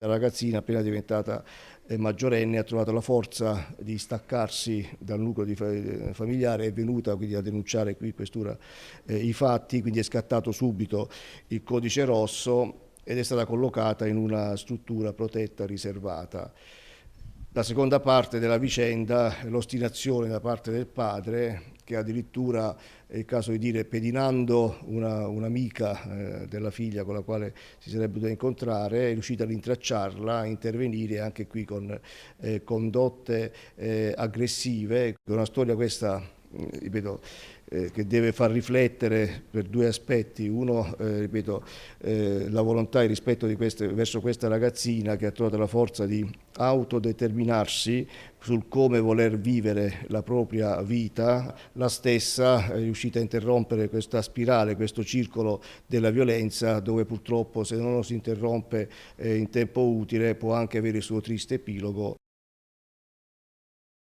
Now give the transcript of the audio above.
La ragazzina, appena diventata maggiorenne, ha trovato la forza di staccarsi dal nucleo familiare, è venuta quindi a denunciare qui in questura i fatti, quindi è scattato subito il codice rosso ed è stata collocata in una struttura protetta riservata. La seconda parte della vicenda è l'ostinazione da parte del padre, che addirittura, è il caso di dire, pedinando un'amica della figlia con la quale si sarebbe dovuta incontrare, è riuscita a rintracciarla, a intervenire anche qui con condotte aggressive. È una storia questa, ripeto, che deve far riflettere per due aspetti. Uno, ripeto, la volontà e il rispetto verso questa ragazzina che ha trovato la forza di autodeterminarsi sul come voler vivere la propria vita. La stessa è riuscita a interrompere questa spirale, questo circolo della violenza, dove purtroppo, se non lo si interrompe in tempo utile, può anche avere il suo triste epilogo.